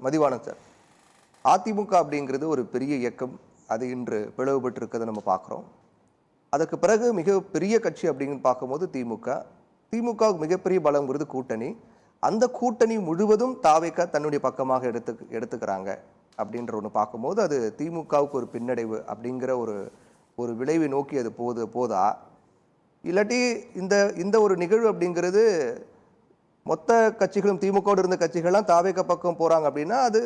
Mathivanan sir, AIADMK அப்படிங்கிறது ஒரு பெரிய இயக்கம், அது இன்று பிளவுபட்டு இருக்கிறத நம்ம பார்க்குறோம். அதற்கு பிறகு மிகப்பெரிய கட்சி அப்படின்னு பார்க்கும்போது திமுகவுக்கு மிகப்பெரிய பலங்கிறது கூட்டணி. அந்த கூட்டணி முழுவதும் தாவேக தன்னுடைய பக்கமாக எடுத்துக்கிறாங்க அப்படின்ற ஒன்று பார்க்கும்போது அது திமுகவுக்கு ஒரு பின்னடைவு அப்படிங்கிற ஒரு விளைவை நோக்கி அது போதா, இல்லாட்டி இந்த இந்த ஒரு நிகழ்வு அப்படிங்கிறது மொத்த கட்சிகளும் திமுகவோடு இருந்த கட்சிகள்லாம் தாவேக பக்கம் போகிறாங்க அப்படின்னா அது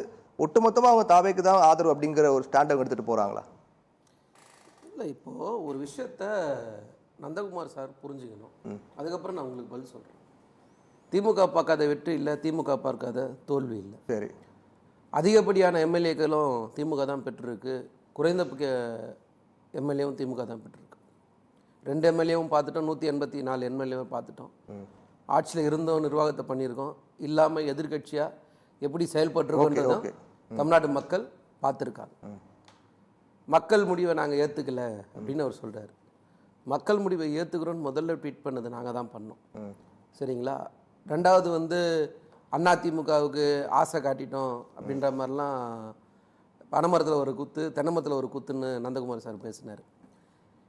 ஒட்டுமொத்தமாக அவங்க தாவேக்கு தான் ஆதரவு அப்படிங்கிற ஒரு ஸ்டாண்ட் அவங்க எடுத்துகிட்டு போகிறாங்களா? இல்லை, இப்போது ஒரு விஷயத்த நந்தகுமார் சார் புரிஞ்சுக்கணும். அதுக்கப்புறம் நான் உங்களுக்கு பதில் சொல்கிறேன். திமுக பார்க்காத வெற்றி இல்லை, திமுக பார்க்காத தோல்வி இல்லை. சரி, அதிகப்படியான எம்எல்ஏக்களும் திமுக தான் பெற்றிருக்கு, குறைந்த எம்எல்ஏவும் திமுக தான் பெற்றிருக்கு. 2 எம்எல்ஏவும் பார்த்துட்டோம், 184 எம்எல்ஏவும் பார்த்துட்டோம். ஆட்சியில் இருந்தோம், நிர்வாகத்தை பண்ணியிருக்கோம், இல்லாமல் எதிர்கட்சியாக எப்படி செயல்பட்டுருக்கோன்றதும் தமிழ்நாட்டு மக்கள் பார்த்துருக்காங்க. மக்கள் முடிவை நாங்கள் ஏற்றுக்கல அப்படின்னு அவர் சொல்கிறார். மக்கள் முடிவை ஏற்றுக்கிறோன்னு முதல்ல ட்வீட் பண்ணது நாங்கள் தான் பண்ணோம், சரிங்களா? ரெண்டாவது அதிமுகவுக்கு ஆசை காட்டிட்டோம் அப்படின்ற மாதிரிலாம் பனைமரத்தில் ஒரு குத்து, தென்னைமரத்தில் ஒரு குத்துன்னு நந்தகுமார் சார் பேசினார்.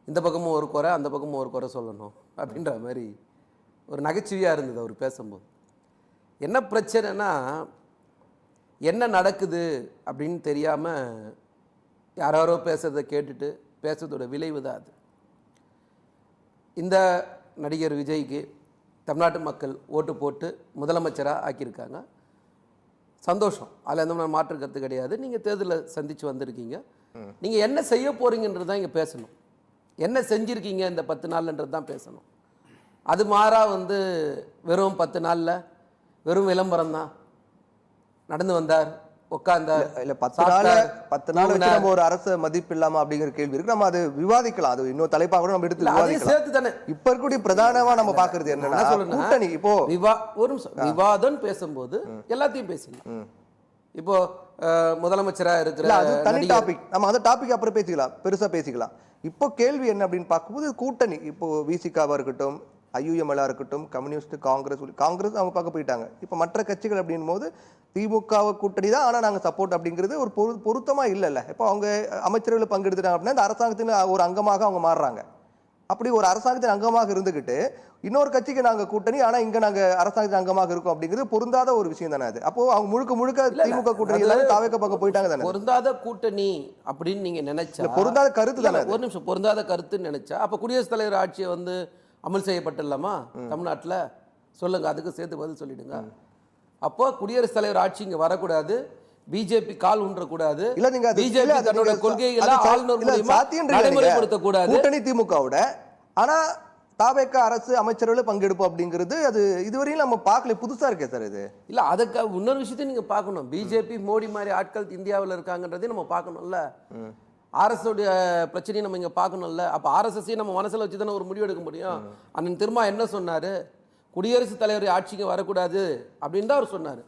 இந்த பக்கமும் ஒரு குறை, அந்த பக்கமும் ஒரு குறை சொல்லணும் அப்படின்ற மாதிரி ஒரு நகைச்சுவையாக இருந்தது அவர் பேசும்போது. என்ன பிரச்சனைனா, என்ன நடக்குது அப்படின்னு தெரியாமல் யாரோ பேசுறதை கேட்டுட்டு பேசுறதோட விளைவு தான் அது. இந்த நடிகர் விஜய்க்கு தமிழ்நாட்டு மக்கள் ஓட்டு போட்டு முதலமைச்சராக ஆக்கியிருக்காங்க, சந்தோஷம். அதில் எந்த மாதிரி மாற்று கருத்து கிடையாது. நீங்கள் தேர்தலை சந்தித்து வந்திருக்கீங்க, நீங்கள் என்ன செய்ய போகிறீங்கன்றது தான் இங்கே பேசணும். என்ன செஞ்சுருக்கீங்க இந்த 10 நாள்ன்றது தான் பேசணும். அது மாறா வெறும் 10 நாளில் வெறும் விளம்பரம் தான், நடந்து வந்தார், உட்கார்ந்தார். இல்ல 10 நாள் வச்சு நம்ம ஒரு அரசு மதிப்பு இல்லாம அப்படிங்கிற கேள்வி இருக்கு. நம்ம அது விவாதிக்கலாம், அது இன்னொரு தலைப்பா கூட நம்ம எடுத்து விவாதிக்கலாம். சேர்த்து தானே இப்ப இருக்கக்கூடிய பிரதானமா நம்ம பாக்குறது என்னன்னா, கூட்டணி இப்போ ஒரு நிமிஷம் விவாதம் பேசும்போது எல்லாத்தையும் பேசலாம். இப்போ முதலமைச்சரா இருக்கிற அது தனி டாபிக், நம்ம அந்த டாபிக் அப்புறம் பேசிக்கலாம், பெருசா பேசிக்கலாம். இப்போ கேள்வி என்ன அப்படின்னு பார்க்கும்போது கூட்டணி, இப்போ விசிகாவா இருக்கட்டும், ஐயுஎம்எல்ஆ இருக்கட்டும், கம்யூனிஸ்ட், காங்கிரஸ் அவங்க பார்க்க போயிட்டாங்க. இப்போ மற்ற கட்சிகள் அப்படின் போது திமுகவை கூட்டணி தான், ஆனால் நாங்கள் சப்போர்ட் அப்படிங்கிறது ஒரு பொருத்தமாக இல்லைல்ல. இப்போ அவங்க அமைச்சர்களை பங்கெடுத்துட்டாங்க அப்படின்னா இந்த அரசாங்கத்தின் ஒரு அங்கமாக அவங்க மாறுறாங்க. அப்படி ஒரு அரசாங்கத்தின் அங்கமாக இருந்துக்கிட்டு இன்னொரு கட்சிக்கு நாங்கள் கூட்டணி, ஆனால் இங்கே நாங்கள் அரசாங்கத்தின் அங்கமாக இருக்கோம் அப்படிங்கிறது பொருந்தாத ஒரு விஷயம் தானே அது. அப்போ அவங்க முழுக்க திமுக கூட்டணி எல்லாரும் தாவேக பக்கம் போயிட்டாங்க தானே. பொருந்தாத கூட்டணி அப்படின்னு நீங்க நினைச்சா பொருந்தாத கருத்து தானே. ஒரு நிமிஷம், பொருந்தாத கருத்துன்னு நினைச்சா அப்போ குடியரசுத் தலைவர் ஆட்சியை அமல் செய்யப்பட்டுலாமா தமிழ்நாட்டில்? சொல்லுங்க, அதுக்கு சேர்த்து பதில் சொல்லிடுங்க. அப்போ குடியரசுத் தலைவர் ஆட்சி இங்கே வரக்கூடாது, பிஜேபி கால் ஊன்றக்கூடாது, பிஜேபி தன்னோட கொள்கைகளை ஆளுநர் மூலமா நடைமுறைப்படுத்தக்கூடாது, கூட்டணி திமுகவோட. ஆனா தாவேக அரசு அமைச்சர்களை பங்கெடுப்போம் அப்படிங்கிறது அது இதுவரையும் நம்ம பார்க்கல, புதுசா இருக்கே சார் இது. இல்ல, அதுக்கு இன்னொரு விஷயத்தையும் நீங்க பார்க்கணும். பிஜேபி மோடி மாதிரி ஆட்கள் இந்தியாவில் இருக்காங்கன்றதையும் நம்ம பார்க்கணும்ல. ஆர்எஸ்ஓடைய பிரச்சனையை நம்ம இங்கே பார்க்கணும்ல. அப்போ ஆர்எஸ்எஸ்ஸையும் நம்ம மனசில் வச்சு தானே ஒரு முடிவு எடுக்க முடியும். அண்ணன் திரும்ப என்ன சொன்னார்? குடியரசுத் தலைவர் ஆட்சிக்கு வரக்கூடாது அப்படின்னு தான் அவர் சொன்னார்.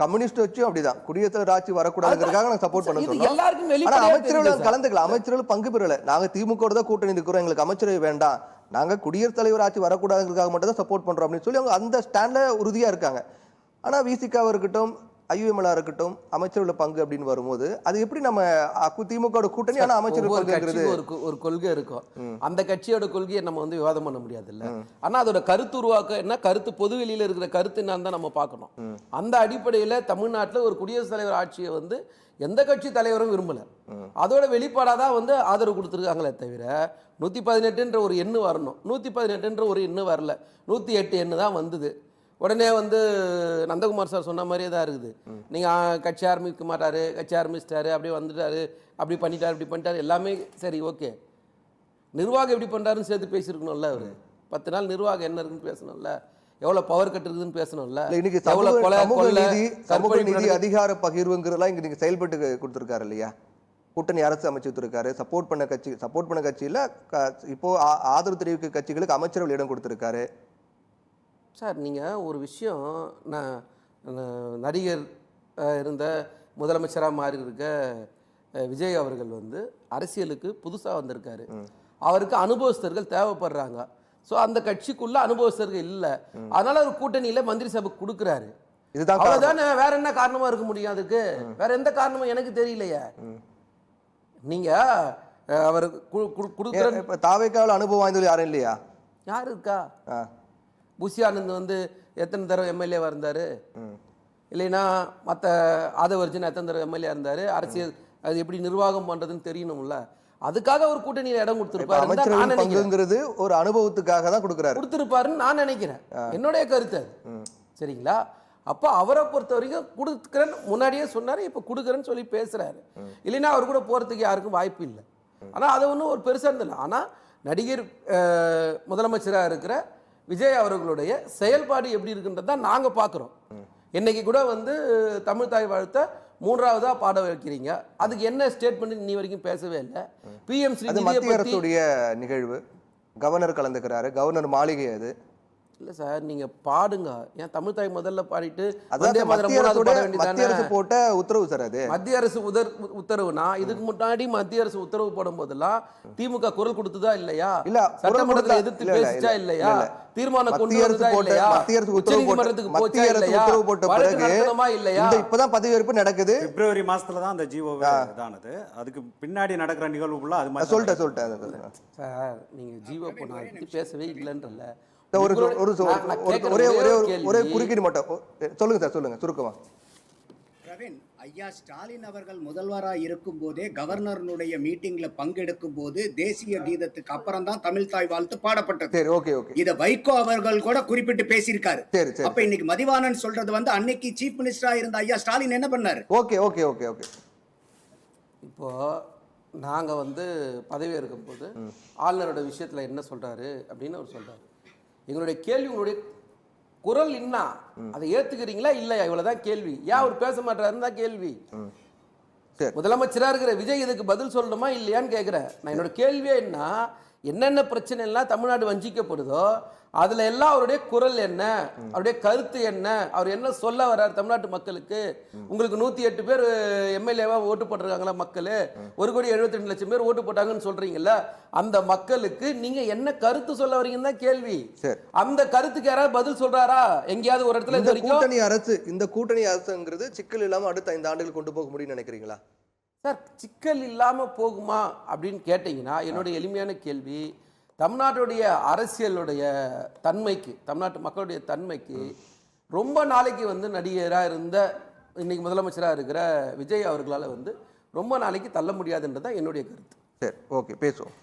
கம்யூனிஸ்ட் வச்சு அப்படிதான் குடியரசுத் தலைவர் ஆட்சி வரக்கூடாதுங்கிறதுக்காக நாங்கள் சப்போர்ட் பண்ண சொன்னோம். எல்லாருக்கும் அமைச்சர்கள் கலந்துக்கலாம், அமைச்சர்கள் பங்கு பெறல. நாங்கள் திமுக தான் கூட்டணி இருக்கிறோம், எங்களுக்கு அமைச்சரவை வேண்டாம், நாங்கள் குடியரசுத் தலைவர் ஆட்சி வரக்கூடாதுங்கிறதுக்காக மட்டும் தான் சப்போர்ட் பண்றோம் அப்படின்னு சொல்லி அவங்க அந்த ஸ்டாண்ட்ல உறுதியா இருக்காங்க. ஆனா விசிகாவா இருக்கட்டும், ஐயுஎம்எல்ஆ இருக்கட்டும், அமைச்சர்களோட பங்கு அப்படின்னு வரும்போது அது எப்படி நம்ம திமுக கூட்டணி ஆனா அமைச்சர்கள் ஒரு கொள்கை இருக்கும், அந்த கட்சியோட கொள்கையை நம்ம விவாதம் பண்ண முடியாது இல்ல. ஆனா அதோட கருத்து உருவாக்க என்ன, கருத்து பொதுவெளியில இருக்கிற கருத்து என்னன்னு தான் நம்ம பார்க்கணும். அந்த அடிப்படையில தமிழ்நாட்டில் ஒரு குடியரசுத் தலைவர் ஆட்சியை எந்த கட்சி தலைவரும் விரும்பல. அதோட வெளிப்பாடாதான் ஆதரவு கொடுத்துருக்காங்களே தவிர 118 ஒரு எண்ணு வரணும், 118 ஒரு எண்ணு வரல, 108 எண்ணு தான் வந்தது. உடனே நந்தகுமார் சார் சொன்ன மாதிரியே தான் இருக்குது. நீங்கள் கட்சி ஆரம்பிக்க மாட்டாரு, கட்சி ஆரம்பிச்சிட்டாரு, அப்படியே வந்துட்டாரு, அப்படி பண்ணிட்டாரு, இப்படி பண்ணிட்டாரு, எல்லாமே சரி ஓகே. நிர்வாகம் எப்படி பண்ணுறாருன்னு சேர்த்து பேசியிருக்கணும்ல. அவர் 10 நாள் நிர்வாகம் என்ன இருக்குன்னு பேசணும்ல, எவ்வளோ பவர் கட் இருக்குதுன்னு பேசணும்ல. இன்னைக்கு சமூக நீதி அதிகார பகிர்வுங்கிறதெல்லாம் இங்கே நீங்கள் செயல்பட்டு கொடுத்துருக்காரு இல்லையா? கூட்டணி அரசு அமைச்சு கொடுத்துருக்காரு, சப்போர்ட் பண்ண கட்சியில் இப்போ ஆதரவு தெரிவிக்க கட்சிகளுக்கு அமைச்சர்கள் இடம் கொடுத்துருக்காரு. சார், நீங்கள் ஒரு விஷயம், நான் நடிகர் இருந்த முதலமைச்சராக மாறி இருக்க விஜய் அவர்கள் அரசியலுக்கு புதுசாக வந்திருக்காரு. அவருக்கு அனுபவஸ்தர்கள் தேவைப்படுறாங்க. ஸோ அந்த கட்சிக்குள்ள அனுபவஸ்தர்கள் இல்லை, அதனால அவர் கூட்டணியில் மந்திரி சபைக்கு கொடுக்குறாரு. இதுதான் காரணம். அவ்வளவுதானே, வேற என்ன காரணமா இருக்க முடியும் அதுக்கு? வேற எந்த காரணமும் எனக்கு தெரியலையே. நீங்க அவர் கொடுக்குற இப்ப தாவேக்காவில் அனுபவம் வாய்ந்தவர் யாரும் இல்லையா? யாரு இருக்கா? ஆ. புஷி ஆனந்த் வந்து எத்தனை தடவை எம்எல்ஏவா இருந்தாரு? ம். இல்லைன்னா மற்ற ஆதவர்ஜன் எத்தனை தடவை எம்எல்ஏ இருந்தாரு? அரசியல் அது எப்படி நிர்வாகம் பண்றதுன்னு தெரியணும்ல. அதுக்காக ஒரு கூட்டணியில இடம் இப்ப கொடுத்திருப்பாரு நான் அமைச்சரவை நினைக்கிறேன். பங்குங்கிறது ஒரு அனுபவத்துக்காக தான் கொடுக்குறாரு. கொடுத்திருப்பாருன்னு நான் நினைக்கிறேன். என்னுடைய கருத்து அது. சரிங்களா? அப்ப அவரை பொறுத்த வரைக்கும் கொடுக்குறேன்னு முன்னாடியே சொன்னாரு, இப்ப கொடுக்குறேன்னு சொல்லி பேசுறாரு. இல்லைன்னா அவர் கூட போறதுக்கு யாருக்கும் வாய்ப்பு இல்லை. ஆனா அதை ஒன்றும் ஒரு பெருசா இருந்ததில்லை. ஆனா நடிகர் முதலமைச்சராக இருக்கிற விஜய் அவர்களுடைய செயல்பாடு எப்படி இருக்குன்றது தான் நாங்க பார்க்குறோம். இன்னைக்கு கூட வந்து தமிழ் தாய் வாழ்த்த 3ஆவதா பாட வைக்கிறீங்க. அதுக்கு என்ன ஸ்டேட்மெண்ட் இன்னி வரைக்கும் பேசவே இல்லை. பிஎம் அது ஸ்ரீநிதியை மத்திய பத்தி அரசுடைய நிகழ்வு. கவர்னர் கலந்துக்கிறாரு. கவர்னர் மாளிகை அது. இல்ல சார், நீங்க பாடுங்க. ஏன் தமிழ் தாய் முதல்ல பாடிட்டு அதான் வந்தே சார் மாதரம் மத்திய மூணாவது பாட மத்திய வேண்டியதானே? அரசு போட்ட உத்தரவு சார் அது. மத்திய அரசு உத்தரவுனா இதுக்கு முன்னாடி மத்திய அரசு உத்தரவு போடும் போதெல்லாம் திமுக குரல் கொடுத்ததா இல்லையா? இல்ல, குரல் சட்டமன்றத்துல கொடுத்தா- எதிர்த்து இல்ல, இல்ல, பேசிச்சா இல்ல, இல்லையா? இல்ல. தீர்மானம் கொண்டு மத்திய அரசு வந்ததா போட்ட இல்லையா? மத்திய அரசு உத்தரவு உச்சநீதிமன்றத்துக்கு போட்ட போச்சா மத்திய அரசு இல்லையா? உத்தரவு போட்ட வழக்கு பிறகு நடத்தணுமா இல்லையா? இந்த இப்பதான் பதவியேற்பு நடக்குது. பிப்ரவரி மாசத்துல தான் அந்த ஜிஓ இதானது. அதுக்கு பின்னாடி நடக்கிற நிகழ்வு ஃபுல்லா அது மாதிரி சொல்லிட்டேன். சார், நீங்க ஜீவோ போனா பத்தி பேசவே இல்லைன்றல. ஒரு ஒரே குறுக்கீடு மட்டும் சொல்லுங்க சார், சொல்லுங்க சுருக்கமா. பிரவீன், ஐயா ஸ்டாலின் அவர்கள் முதல்வராக இருக்கும் போதே கவர்னருடைய மீட்டிங்ல பங்கெடுக்கும் போது தேசிய கீதத்துக்கு அப்புறம் தான் தமிழ் தாய் வாழ்த்து பாடப்பட்டது. சரி, ஓகே ஓகே. இத வைகோ அவர்கள் கூட குறிப்பிட்டு பேசியிருக்காரு. சரி சரி. அப்ப இன்னைக்கு மதிவாணன் சொல்றது வந்து அன்னைக்கு சீஃப் மினிஸ்டரா இருந்த ஐயா ஸ்டாலின் என்ன பண்ணாரு? Okay okay okay okay. இப்போ நாங்க வந்து பதவி இருக்கும் போது ஆளுநரோட விஷயத்துல என்ன சொல்றாரு அப்படின்னு அவர் சொல்றாரு. எங்களுடைய கேள்வி, உங்களுடைய குரல் என்ன, அதை ஏத்துக்கிறீங்களா இல்லையா? இவ்வளவுதான் கேள்வி. ஏன் அவர் பேச மாட்டாருன்னு தான் கேள்வி. சரி. முதலமைச்சரா இருக்கிற விஜய் இதுக்கு பதில் சொல்லணுமா இல்லையான்னு கேட்கிறேன். நான் என்னோட கேள்வியே என்னென்ன பிரச்சனை எல்லாம் தமிழ்நாடு வஞ்சிக்கப்படுதோ அதுல எல்லாம் அவருடைய குரல் என்ன, அவருடைய கருத்து என்ன, அவர் என்ன சொல்ல வர்றாரு தமிழ்நாட்டு மக்களுக்கு. உங்களுக்கு 108 பேர் எம்எல்ஏவா ஓட்டு போட்டிருக்காங்களா மக்கள்? 1,72,00,000 பேர் ஓட்டு போட்டாங்கன்னு சொல்றீங்கல்ல, அந்த மக்களுக்கு நீங்க என்ன கருத்து சொல்ல வரீங்கன்னு தான் கேள்வி. சரி. அந்த கருத்துக்கு யாராவது பதில் சொல்றாரா எங்கேயாவது ஒரு இடத்துல? இந்த கூட்டணி அரசுங்கிறது சிக்கல் இல்லாம அடுத்த 5 ஆண்டுகள் கொண்டு போக முடியும்னு நினைக்கிறீங்களா சார்? சிக்கல் இல்லாம போகுமா அப்படின்னு கேட்டீங்கன்னா என்னுடைய எளிமையான கேள்வி, தமிழ்நாட்டுடைய அரசியலுடைய தன்மைக்கு, தமிழ்நாட்டு மக்களுடைய தன்மைக்கு ரொம்ப நாளைக்கு வந்து நடிகராக இருந்த இன்னைக்கு முதலமைச்சராக இருக்கிற விஜய் அவர்களால் வந்து ரொம்ப நாளைக்கு தள்ள முடியாதுன்றதான் என்னுடைய கருத்து. சரி, ஓகே, பேசுவோம்.